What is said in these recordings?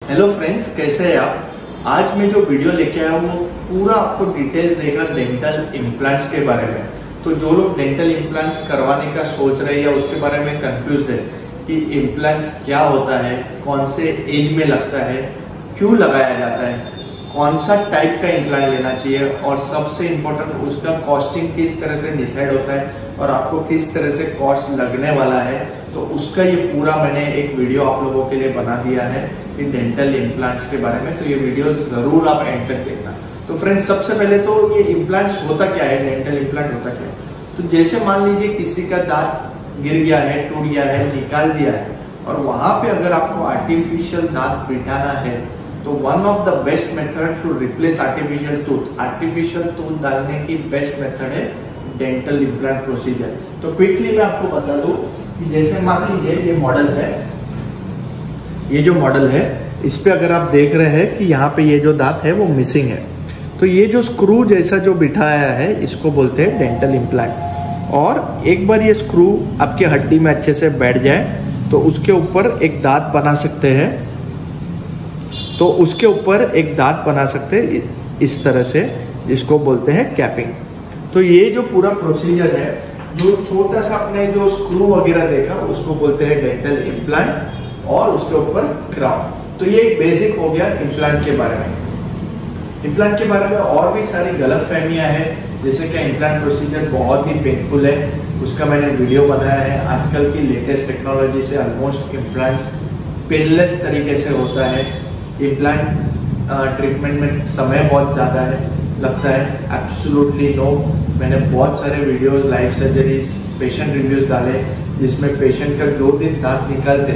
Hello friends, कैसे हैं आप। आज मैं जो वीडियो लेके आया हूँ वो पूरा आपको डिटेल्स देगा डेंटल इम्प्लांट्स के बारे में। तो जो लोग डेंटल इम्प्लांट्स करवाने का सोच रहे हैं या उसके बारे में कंफ्यूज है कि इम्प्लांट्स क्या होता है, कौन से एज में लगता है, क्यों लगाया जाता है, कौन सा टाइप का इम्प्लांट लेना चाहिए और सबसे इम्पोर्टेंट उसका कॉस्टिंग किस तरह से डिसाइड होता है और आपको किस तरह से कॉस्ट लगने वाला है, तो उसका ये पूरा मैंने एक वीडियो आप लोगों के लिए बना दिया है कि डेंटल इम्प्लांट्स के बारे में। तो ये वीडियो जरूर आप एंड तक देखना। तो फ्रेंड्स, सबसे पहले तो ये इम्प्लांट्स होता क्या है, डेंटल इम्प्लांट होता क्या है। तो जैसे मान लीजिए किसी का दांत गिर गया है, टूट गया है, निकाल दिया है और वहां पे अगर आपको आर्टिफिशियल दांत बिठाना है तो one of the best method to replace artificial tooth डालने की बेस्ट मेथड है डेंटल इम्प्लांट प्रोसीजर। तो क्विकली मैं आपको बता दूं कि जैसे मान लीजिए ये मॉडल है, ये जो मॉडल है इस पे अगर आप देख रहे हैं कि यहाँ पे ये जो दांत है वो मिसिंग है, तो ये जो स्क्रू जैसा जो बिठाया है इसको बोलते हैं डेंटल इम्प्लांट। और एक बार ये स्क्रू आपके हड्डी में अच्छे से बैठ जाए तो उसके ऊपर एक दांत बना सकते हैं, तो उसके ऊपर एक दांत बना सकते हैं इस तरह से, जिसको बोलते हैं कैपिंग। तो ये जो पूरा प्रोसीजर है, जो छोटा सा आपने जो स्क्रू वगैरह देखा उसको बोलते हैं डेंटल इम्प्लांट और उसके ऊपर क्राउन। तो ये बेसिक हो गया इम्प्लांट के बारे में। इम्प्लांट के बारे में और भी सारी गलतफहमियां हैं, जैसे कि इम्प्लांट प्रोसीजर बहुत ही पेनफुल है, उसका मैंने वीडियो बनाया है। आजकल की लेटेस्ट टेक्नोलॉजी से ऑलमोस्ट इम्प्लांट्स पेनलेस तरीके से होता है। इम्प्लांट ट्रीटमेंट में समय बहुत ज़्यादा है लगता है, एब्सोल्युटली नो। मैंने बहुत सारे videos, live surgeries, patient reviews डाले जिसमें पेशेंट का जो दिन दांत निकालते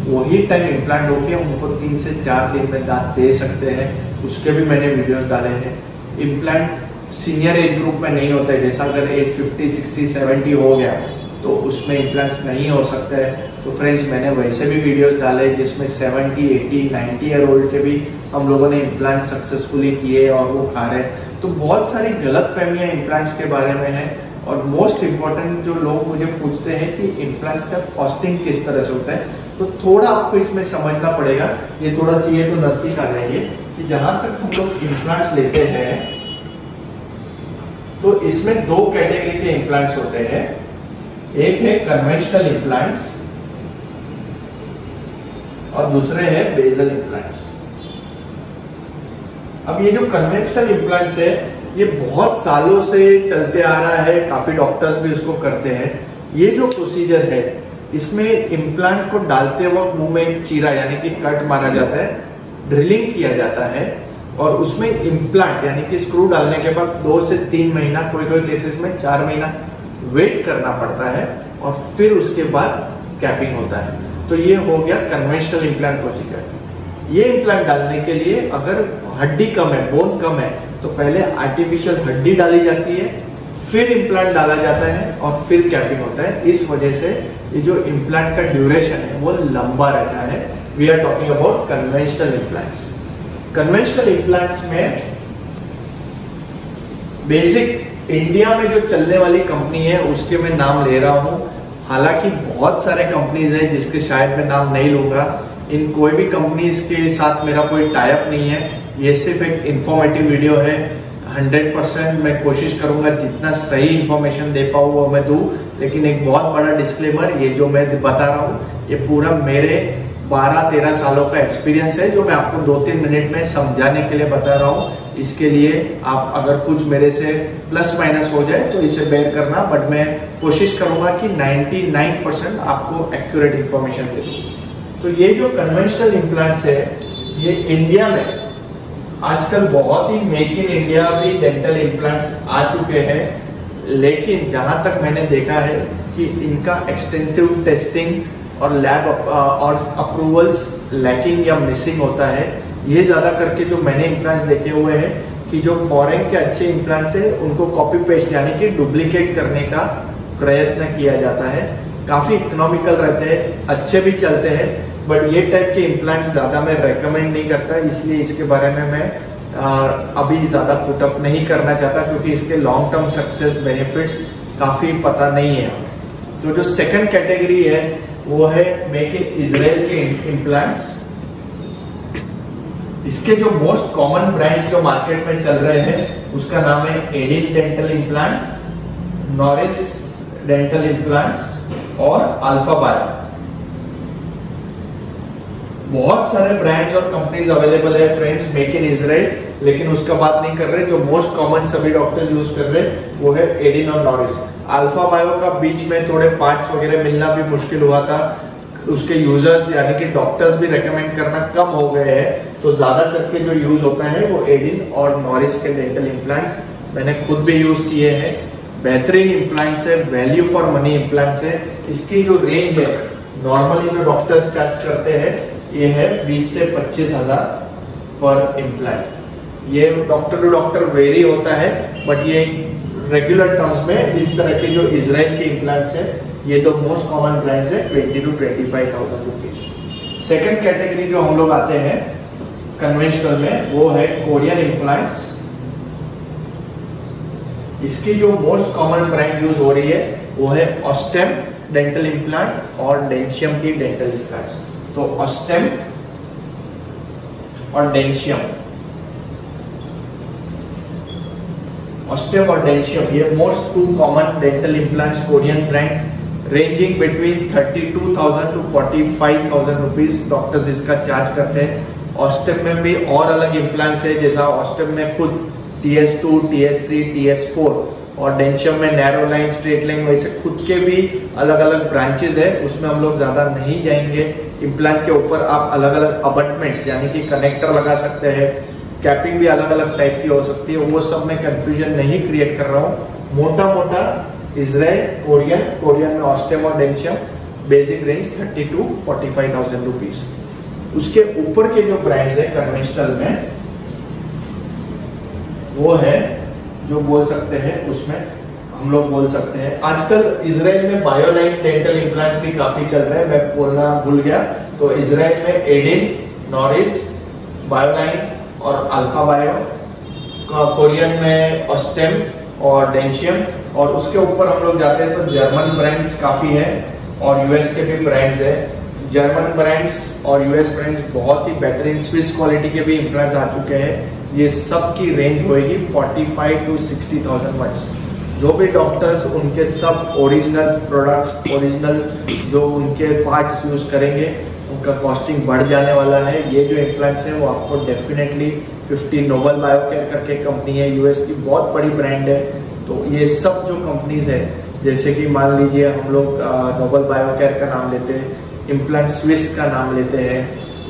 वही टाइम इम्प्लांट होके उनको 3 से 4 दिन में दांत दे सकते हैं, उसके भी मैंने वीडियोस डाले हैं। इम्प्लांट सीनियर एज ग्रुप में नहीं होता है, जैसा अगर एज 50, 60, 70 हो गया तो उसमें इम्प्लांट्स नहीं हो सकते हैं। तो फ्रेंड्स, मैंने वैसे भी वीडियोस डाले जिसमें 70, 80, 90 ईयर ओल्ड के भी हम लोगों ने इम्प्लांट सक्सेसफुली किए और वो खा रहे हैं। तो बहुत सारी गलतफहमियां इम्प्लांट्स के बारे में है। और मोस्ट इम्पोर्टेंट जो लोग मुझे पूछते हैं कि इम्प्लांट्स का कॉस्टिंग किस तरह से होता है, तो थोड़ा आपको इसमें समझना पड़ेगा। ये थोड़ा चाहिए तो नजदीक आ जाइए कि जहां तक हम लोग इम्प्लांट्स लेते हैं तो इसमें 2 कैटेगरी के इम्प्लांट्स होते हैं। एक है कन्वेंशनल इम्प्लांट्स और दूसरे है बेजल इम्प्लांट्स। अब ये जो कन्वेंशनल इम्प्लांट्स है ये बहुत सालों से चलते आ रहा है, काफी डॉक्टर्स भी उसको करते हैं। ये जो प्रोसीजर है इसमें इम्प्लांट को डालते वक्त मुंह में एक चीरा यानी कि कट मारा जाता है, ड्रिलिंग किया जाता है और उसमें इम्प्लांट यानी कि स्क्रू डालने के बाद 2 से 3 महीना, कोई केसेस में 4 महीना वेट करना पड़ता है और फिर उसके बाद कैपिंग होता है। तो ये हो गया कन्वेंशनल इम्प्लांट प्रोसीजर। ये इम्प्लांट डालने के लिए अगर हड्डी कम है, बोन कम है, तो पहले आर्टिफिशियल हड्डी डाली जाती है, फिर इम्प्लांट डाला जाता है और फिर कैपिंग होता है। इस वजह से ये जो इम्प्लांट का ड्यूरेशन है वो लंबा रहता है। We are talking about conventional implants. Conventional implants में बेसिक इंडिया में जो चलने वाली कंपनी है उसके मैं नाम ले रहा हूं। हालांकि बहुत सारे कंपनीज है जिसके शायद मैं नाम नहीं लूंगा। इन कोई भी कंपनीज के साथ मेरा कोई टाई अप नहीं है, ये सिर्फ एक इंफॉर्मेटिव वीडियो है। 100% मैं कोशिश करूंगा जितना सही इंफॉर्मेशन दे पाऊँ वो मैं दूं, लेकिन एक बहुत बड़ा डिस्क्लेमर, ये जो मैं बता रहा हूँ ये पूरा मेरे 12-13 सालों का एक्सपीरियंस है जो मैं आपको 2-3 मिनट में समझाने के लिए बता रहा हूँ। इसके लिए आप अगर कुछ मेरे से प्लस माइनस हो जाए तो इसे बेयर करना, बट मैं कोशिश करूंगा कि 99% आपको एक्यूरेट इंफॉर्मेशन दे दूं। तो ये जो कन्वेंशनल इम्प्लांट्स है ये इंडिया में आजकल बहुत ही मेक इन इंडिया भी डेंटल इम्प्लांट्स आ चुके हैं, लेकिन जहां तक मैंने देखा है कि इनका एक्सटेंसिव टेस्टिंग और लैब और अप्रूवल्स लैकिंग या मिसिंग होता है। ये ज्यादा करके जो मैंने इम्प्लांट्स देखे हुए हैं कि जो फॉरेन के अच्छे इम्प्लांट्स है उनको कॉपी पेस्ट यानी कि डुप्लीकेट करने का प्रयत्न किया जाता है। काफी इकोनॉमिकल रहते हैं, अच्छे भी चलते हैं, बट ये टाइप के इम्प्लांट्स ज्यादा मैं रेकमेंड नहीं करता, इसलिए इसके बारे में मैं अभी ज्यादा पुटअप नहीं करना चाहता क्योंकि इसके लॉन्ग टर्म सक्सेस बेनिफिट्स काफी पता नहीं है। तो जो सेकंड कैटेगरी है वो है मेक इन इजराइल के इम्प्लांट्स। इसके जो मोस्ट कॉमन ब्रांड्स जो मार्केट में चल रहे हैं उसका नाम है Adin dental implants, Norris dental implants और अल्फा बायो। बहुत सारे ब्रांड्स और कंपनीज अवेलेबल है फ्रेंड्स मेक इन इजराइल, लेकिन उसका बात नहीं कर रहे। जो मोस्ट कॉमन सभी डॉक्टर यूज कर रहे वो है एडिन और नॉरिस। अल्फा बायो का बीच में थोड़े पार्ट्स वगैरह मिलना भी मुश्किल हुआ था, उसके यूजर्स यानी कि डॉक्टर्स भी रेकमेंड करना कम हो गए हैं, तो ज्यादा करके जो यूज होता है वो एडिन और नॉरिस के डेंटल इम्प्लांट्स मैंने खुद भी यूज किए हैं। बेहतरीन इम्प्लांट्स है, वैल्यू फॉर मनी इम्प्लांट्स है। इसकी जो रेंज है नॉर्मली जो डॉक्टर्स चार्ज करते हैं ये है 20 से 25 हजार पर इम्प्लांट। ये डॉक्टर टू डॉक्टर वेरी होता है, बट ये रेगुलर टर्म्स में इस तरह के जो इजराइल के इम्प्लांट्स है ये तो मोस्ट कॉमन ब्रांड्स है 20 to 25,000 रुपीज। सेकेंड कैटेगरी जो हम लोग आते हैं कन्वेंशनल में वो है कोरियन इम्प्लांट्स। इसकी जो मोस्ट कॉमन ब्रांड यूज हो रही है वो है ऑस्टेम डेंटल इम्प्लांट और डेंशियम की डेंटल इम्प्लांट्स। तो ऑस्टेम और डेंशियम, ऑस्टेम और डेंशियम ये most two common dental implants Korean brand, ranging between 32,000 to 45,000 rupees doctors इसका चार्ज करते हैं। ऑस्टेम में भी और अलग इम्प्लांट्स है, जैसा ऑस्टेम में खुद TS2, TS3, TS4 और डेंशियम में नैरो लाइन, स्ट्रेट लाइन, वैसे खुद के भी अलग अलग ब्रांचेस है, उसमें हम लोग ज्यादा नहीं जाएंगे। इम्प्लांट के ऊपर आप अलग अलग अबटमेंट्स यानी कि कनेक्टर लगा सकते हैं, कैपिंग भी अलग अलग टाइप की हो सकती है, वो सब में कंफ्यूजन नहीं क्रिएट कर रहा हूँ। मोटा मोटा इजराइल, कोरियन में ऑस्टेम और डेंशियम, बेसिक रेंज 30 to 45,000 रुपीज। उसके ऊपर के जो ब्रांड्स है कन्वेंशनल में वो है जो बोल सकते हैं, उसमें हम लोग बोल सकते हैं आजकल इजराइल में बायोलाइन डेंटल इम्प्लांट भी काफी चल रहे हैं, मैं बोलना भूल गया। तो इजराइल में एडिन, नॉरिस, बायोलाइन और अल्फा बायो, कोरियन में ऑस्टेम और डेंशियम, और उसके ऊपर हम लोग जाते हैं तो जर्मन ब्रांड्स काफी है और यूएस के भी ब्रांड्स है। जर्मन ब्रांड्स और यूएस ब्रांड्स बहुत ही बेहतरीन स्विस क्वालिटी के भी इम्प्लांट्स आ चुके हैं। ये सब की रेंज होगी 45 to 60,000 वर्ड्स। जो भी डॉक्टर्स उनके सब ओरिजिनल प्रोडक्ट्स, ओरिजिनल जो उनके पार्ट्स यूज करेंगे उनका कॉस्टिंग बढ़ जाने वाला है। ये जो इम्प्लांट्स है वो आपको डेफिनेटली 50 नोबल बायोकेयर करके कंपनी है, यूएस की बहुत बड़ी ब्रांड है। तो ये सब जो कंपनीज है, जैसे कि मान लीजिए हम लोग नोबल बायोकेयर का नाम लेते हैं, इम्प्लांट स्विस का नाम लेते हैं,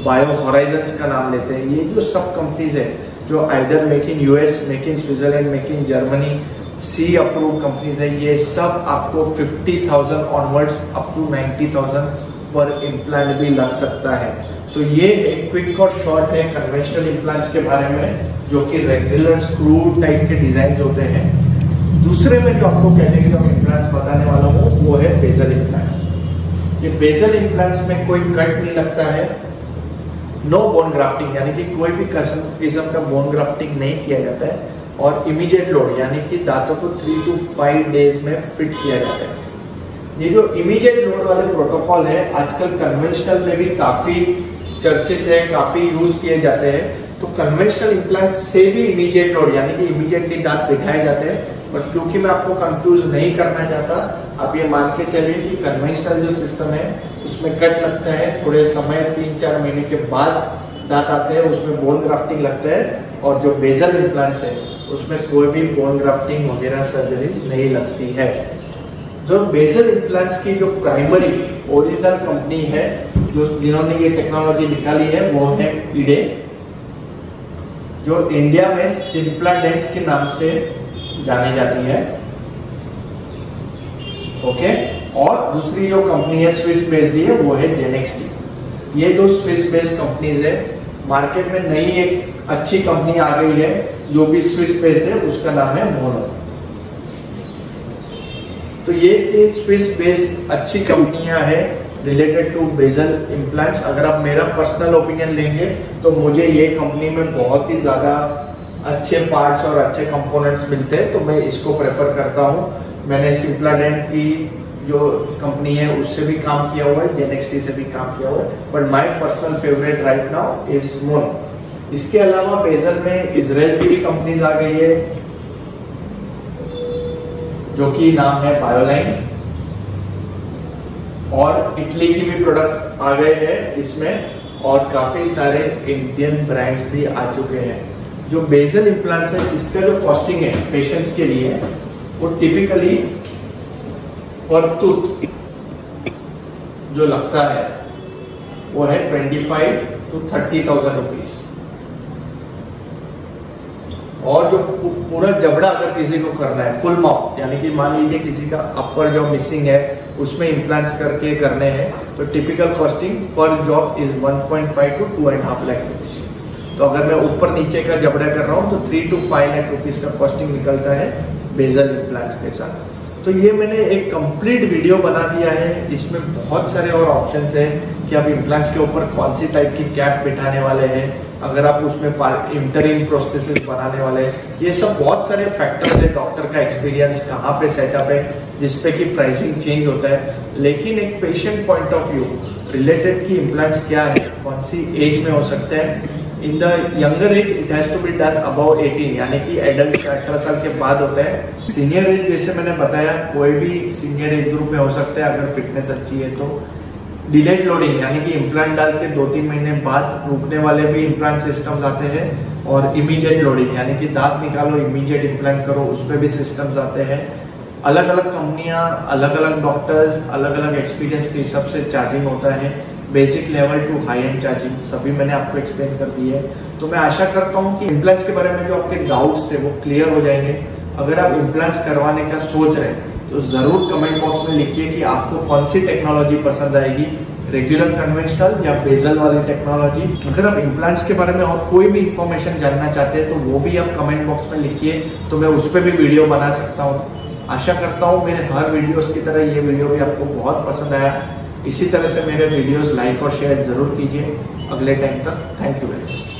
बायो हॉराइजन्स का नाम लेते हैं, ये जो सब कंपनीज है जो either make in US, make in Switzerland, make in Germany, CE approve companies है, ये सब आपको 50,000 ऑनवर्ड्स अप टू 90,000 पर इम्प्लांट भी लग सकता है। तो ये एक क्विक और शॉर्ट है कन्वेंशनल इम्प्लांट्स के बारे में, जो कि रेगुलर स्क्रू टाइप के डिजाइन होते हैं। दूसरे में जो आपको कैटेगरी ऑफ इम्प्लांट्स बताने वाला हूँ वो है बेजल इम्प्लांट्स। ये बेजल इम्प्लांट्स में कोई कट नहीं लगता है, नो बोन ग्राफ्टिंग यानी कि कोई भी किस्म का बोन ग्राफ्टिंग नहीं किया जाता है, और इमीडिएट लोड यानी कि दांतों को 3 to 5 डेज में फिट किया जाता है। ये जो इमीडिएट लोड वाले प्रोटोकॉल है आजकल कन्वेंशनल में भी काफी चर्चित है, काफी यूज किए जाते हैं। तो कन्वेंशनल इम्प्लांट से भी इमीडिएट लोड यानी कि इमीडिएटली दांत बिठाए जाते हैं, पर क्योंकि मैं आपको कंफ्यूज नहीं करना चाहता, आप ये मान के चलिए कि कन्वेंशनल जो सिस्टम है उसमें कट लगता है, थोड़े समय 3-4 महीने के बाद दांत आते हैं, उसमें बोन ग्राफ्टिंग लगता है। और जो बेजल इम्प्लांट्स है उसमें कोई भी बोन ग्राफ्टिंग वगैरह सर्जरीज नहीं लगती है। जो बेजल इम्प्लांट्स की जो प्राइमरी ओरिजिनल कंपनी है जो जिन्होंने ये टेक्नोलॉजी निकाली है वो है इडे, जो इंडिया में सिम्प्लाडेंट के नाम से जानी जाती है। ओके, और दूसरी जो कंपनी है स्विस बेस्ड है वो है जेनेक्सटी। ये दो स्विस बेस्ड कंपनीज है। मार्केट में नई एक अच्छी कंपनी आ गई है जो भी स्विस बेस्ड है, उसका नाम है मोनो। तो ये 3 स्विस बेस्ड अच्छी कंपनियां हैं रिलेटेड टू बेजल इम्प्लांट्स। अगर आप मेरा पर्सनल ओपिनियन लेंगे तो मुझे ये कंपनी में बहुत ही ज्यादा अच्छे पार्ट्स और अच्छे कंपोनेंट्स मिलते हैं, तो मैं इसको प्रेफर करता हूँ। मैंने सिम्प्लाडेंट की जो कंपनी है उससे भी काम किया हुआ है, जेनेक्सटी से भी काम किया हुआ है, but my personal favourite right now is mono. इसके अलावा बेजल में इजराइल की भी कंपनीज आ गई है, जो कि नाम है बायोलाइन, और इटली की भी प्रोडक्ट आ गए हैं इसमें, और काफी सारे इंडियन ब्रांड्स भी आ चुके हैं। जो बेजल इम्प्लांट्स है इसका जो कॉस्टिंग है पेशेंट्स के लिए वो टिपिकली पर टूथ जो लगता है वो है 25,000 to 30,000 रुपीज। और जो पूरा जबड़ा अगर किसी को करना है फुल माउथ, यानी कि मान लीजिए किसी का अपर जो मिसिंग है उसमें इम्प्लांट्स करके करने हैं, तो टिपिकल कॉस्टिंग पर job is 1.5 to 2.5 lakh rupees. तो अगर मैं ऊपर नीचे का जबड़ा कर रहा हूँ तो 3 to 5 लाख रुपीज का कॉस्टिंग निकलता है बेजल इम्प्लांट्स के साथ। तो ये मैंने एक कंप्लीट वीडियो बना दिया है, इसमें बहुत सारे और ऑप्शंस हैं कि आप इम्प्लांट्स के ऊपर कौन सी टाइप की कैप बिठाने वाले हैं, अगर आप उसमें इंटरिम प्रोस्थेसिस बनाने वाले हैं, ये सब बहुत सारे फैक्टर्स है। डॉक्टर का एक्सपीरियंस कहाँ पे सेटअप है जिसपे कि प्राइसिंग चेंज होता है, लेकिन एक patient point of view related की इम्प्लांट्स क्या है, कौन सी एज में हो सकता है। In the younger age it has to be done above 18, यानी कि एडल्ट के 18 साल के बाद होता है। सीनियर एज जैसे मैंने बताया कोई भी सीनियर एज ग्रुप में हो सकता है अगर फिटनेस अच्छी है तो। डिलेड लोडिंग यानी कि इम्प्लांट डाल के 2-3 महीने बाद रुकने वाले भी इम्प्लांट सिस्टम्स आते हैं, और इमीडिएट लोडिंग यानी कि दांत निकालो इमीडिएट इम्प्लांट करो उस पर भी सिस्टम्स आते हैं। अलग अलग कंपनियां, अलग अलग डॉक्टर्स, अलग अलग एक्सपीरियंस के हिसाब से चार्जिंग होता है, basic level to high end charging सभी मैंने आपको एक्सप्लेन कर दी है। तो मैं आशा करता हूँ कि इम्प्लांट्स के बारे में जो आपके डाउट्स थे वो क्लियर हो जाएंगे। अगर आप इम्प्लांट्स करवाने का सोच रहे हैं तो जरूर कमेंट बॉक्स में लिखिए कि आपको कौन सी टेक्नोलॉजी पसंद आएगी, रेगुलर कन्वेंशनल या बेजल वाली टेक्नोलॉजी। अगर आप इम्प्लांट्स के बारे में और कोई भी इंफॉर्मेशन जानना चाहते हैं तो वो भी आप कमेंट बॉक्स में लिखिए, तो मैं उस पर भी वीडियो बना सकता हूँ। आशा करता हूँ मेरे हर वीडियोस की तरह ये वीडियो भी आपको बहुत पसंद आया। इसी तरह से मेरे वीडियोस लाइक और शेयर जरूर कीजिए। अगले टाइम तक थैंक यू वेरी मच।